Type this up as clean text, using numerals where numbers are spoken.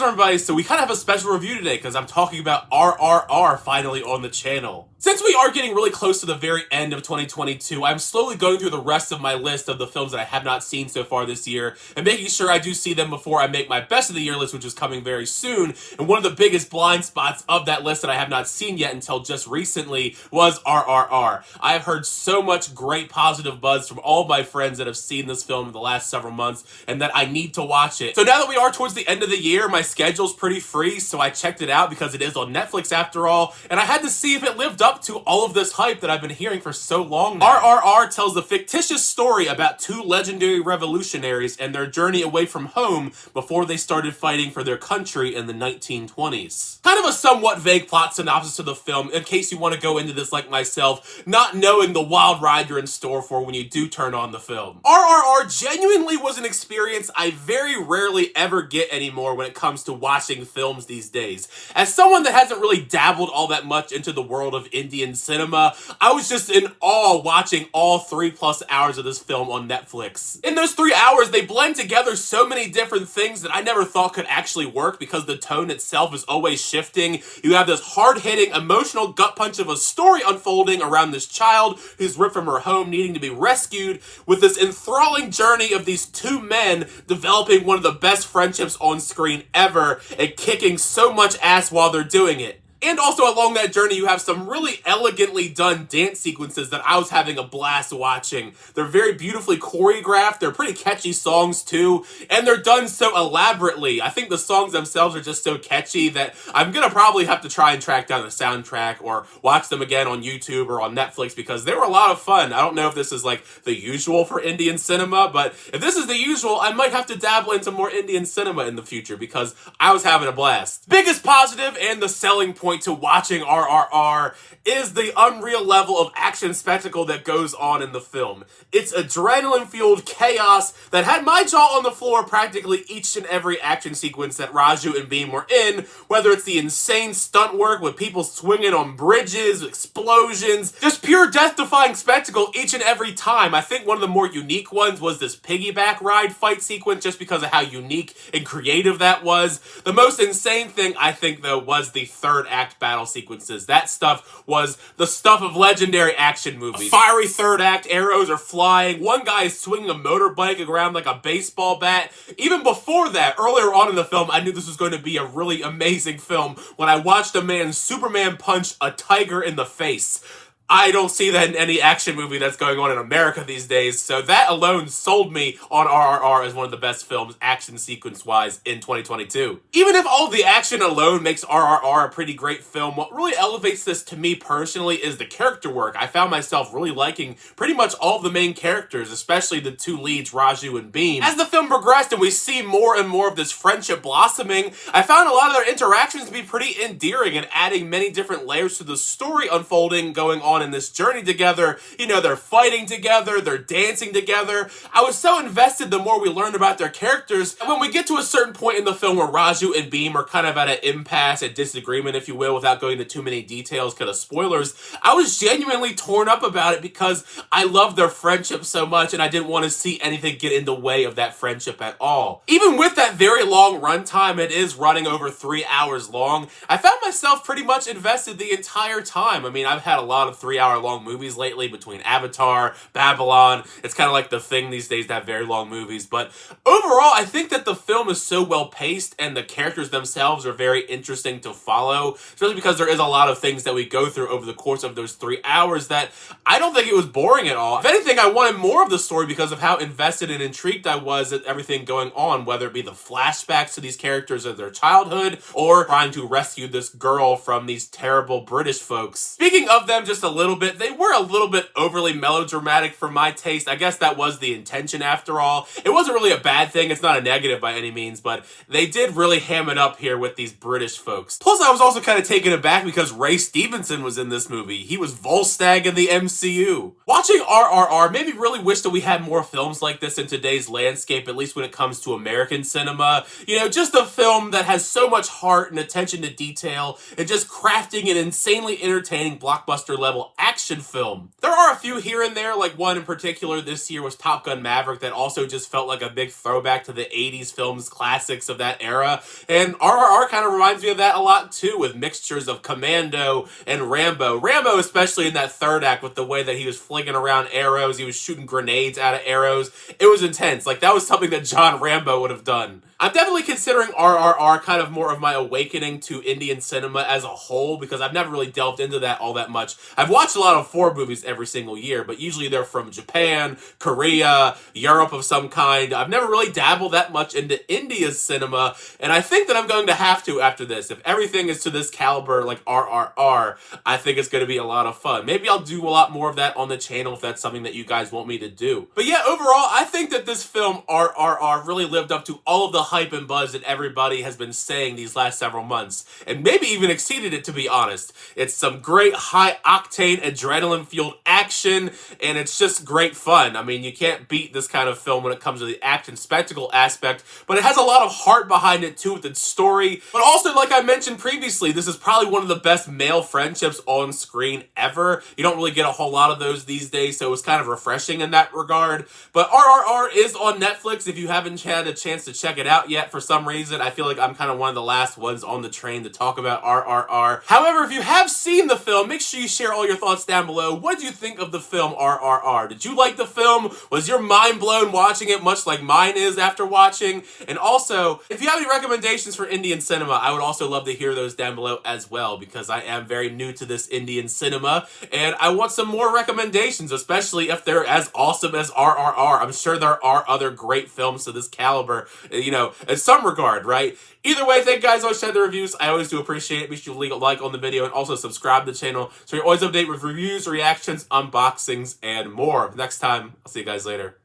How's everybody? So we kind of have a special review today because I'm talking about RRR finally on the channel. Since we are getting really close to the very end of 2022, I'm slowly going through the rest of my list of the films that I have not seen so far this year and making sure I do see them before I make my best of the year list, which is coming very soon. And one of the biggest blind spots of that list that I have not seen yet until just recently was RRR. I have heard so much great positive buzz from all of my friends that have seen this film in the last several months and that I need to watch it. So now that we are towards the end of the year, my schedule's pretty free, so I checked it out because it is on Netflix after all, and I had to see if it lived up to all of this hype that I've been hearing for so long now. RRR tells the fictitious story about two legendary revolutionaries and their journey away from home before they started fighting for their country in the 1920s. Kind of a somewhat vague plot synopsis of the film in case you want to go into this like myself, not knowing the wild ride you're in store for when you do turn on the film. RRR genuinely was an experience I very rarely ever get anymore when it comes to watching films these days. As someone that hasn't really dabbled all that much into the world of Indian cinema, I was just in awe watching all 3+ hours of this film on Netflix. In those 3 hours, they blend together so many different things that I never thought could actually work because the tone itself is always shifting. You have this hard-hitting, emotional gut punch of a story unfolding around this child who's ripped from her home needing to be rescued, with this enthralling journey of these two men developing one of the best friendships on screen ever and kicking so much ass while they're doing it. And also along that journey, you have some really elegantly done dance sequences that I was having a blast watching. They're very beautifully choreographed, they're pretty catchy songs too, and they're done so elaborately. I think the songs themselves are just so catchy that I'm gonna probably have to try and track down the soundtrack or watch them again on YouTube or on Netflix because they were a lot of fun. I don't know if this is like the usual for Indian cinema, but if this is the usual, I might have to dabble into more Indian cinema in the future because I was having a blast. Biggest positive and the selling point to watching RRR is the unreal level of action spectacle that goes on in the film. It's adrenaline-fueled chaos that had my jaw on the floor practically each and every action sequence that Raju and Beam were in, whether it's the insane stunt work with people swinging on bridges, explosions, just pure death-defying spectacle each and every time. I think one of the more unique ones was this piggyback ride fight sequence just because of how unique and creative that was. The most insane thing, I think, though, was the third act battle sequences. That stuff was the stuff of legendary action movies. A fiery third act, arrows are flying, one guy is swinging a motorbike around like a baseball bat. Even before that, earlier on in the film, I knew this was going to be a really amazing film when I watched a man Superman punch a tiger in the face. I don't see that in any action movie that's going on in America these days, so that alone sold me on RRR as one of the best films, action sequence-wise, in 2022. Even if all the action alone makes RRR a pretty great film, what really elevates this to me personally is the character work. I found myself really liking pretty much all of the main characters, especially the two leads, Raju and Beam. As the film progressed and we see more and more of this friendship blossoming, I found a lot of their interactions to be pretty endearing and adding many different layers to the story unfolding going on in this journey together. You know, they're fighting together, they're dancing together. I was so invested the more we learned about their characters, and when we get to a certain point in the film where Raju and Beam are kind of at an impasse, a disagreement, if you will, without going into too many details because of spoilers, I was genuinely torn up about it because I love their friendship so much and I didn't want to see anything get in the way of that friendship at all. Even with that very long runtime, it is running over 3 hours long, I found myself pretty much invested the entire time. I mean, I've had a lot of 3-hour-long movies lately between Avatar, Babylon. It's kind of like the thing these days to have very long movies. But overall, I think that the film is so well paced and the characters themselves are very interesting to follow, especially because there is a lot of things that we go through over the course of those 3 hours that I don't think it was boring at all. If anything, I wanted more of the story because of how invested and intrigued I was at everything going on, whether it be the flashbacks to these characters of their childhood or trying to rescue this girl from these terrible British folks. Speaking of them just a little bit, they were a little bit overly melodramatic for my taste. I guess that was the intention after all. It wasn't really a bad thing, it's not a negative by any means, but they did really ham it up here with these British folks. Plus, I was also kind of taken aback because Ray Stevenson was in this movie. He was Volstagg in the MCU. Watching RRR made me really wish that we had more films like this in today's landscape, at least when it comes to American cinema. You know, just a film that has so much heart and attention to detail and just crafting an insanely entertaining blockbuster level style action film. There are a few here and there, like one in particular this year was Top Gun Maverick that also just felt like a big throwback to the 80s films classics of that era, and RRR kind of reminds me of that a lot too, with mixtures of Commando and Rambo. Rambo especially in that third act with the way that he was flinging around arrows, he was shooting grenades out of arrows. It was intense. Like, that was something that John Rambo would have done. I'm definitely considering RRR kind of more of my awakening to Indian cinema as a whole, because I've never really delved into that all that much. I've watched a lot of Ford movies every single year, but usually they're from Japan, Korea, Europe of some kind. I've never really dabbled that much into India's cinema, and I think that I'm going to have to after this. If everything is to this caliber like RRR, I think it's going to be a lot of fun. Maybe I'll do a lot more of that on the channel if that's something that you guys want me to do. But yeah, overall, I think that this film, RRR, really lived up to all of the hype and buzz that everybody has been saying these last several months, and maybe even exceeded it, to be honest. It's some great high-octane, adrenaline-fueled action, and it's just great fun. I mean, you can't beat this kind of film when it comes to the action spectacle aspect, but it has a lot of heart behind it too with its story. But also, like I mentioned previously, this is probably one of the best male friendships on screen ever. You don't really get a whole lot of those these days, so it was kind of refreshing in that regard. But RRR is on Netflix if you haven't had a chance to check it out yet. For some reason, I feel like I'm kind of one of the last ones on the train to talk about RRR. However, if you have seen the film, make sure you share all your thoughts down below. What did you think of the film RRR? Did you like the film? Was your mind blown watching it, much like mine is after watching? And also, if you have any recommendations for Indian cinema, I would also love to hear those down below as well, because I am very new to this Indian cinema, and I want some more recommendations, especially if they're as awesome as RRR. I'm sure there are other great films to this caliber, you know, in some regard, right? Either way, thank you guys so much for the reviews. I always do appreciate it. Make sure you leave a like on the video and also subscribe to the channel so you're always updated with reviews, reactions, unboxings, and more. Next time, I'll see you guys later.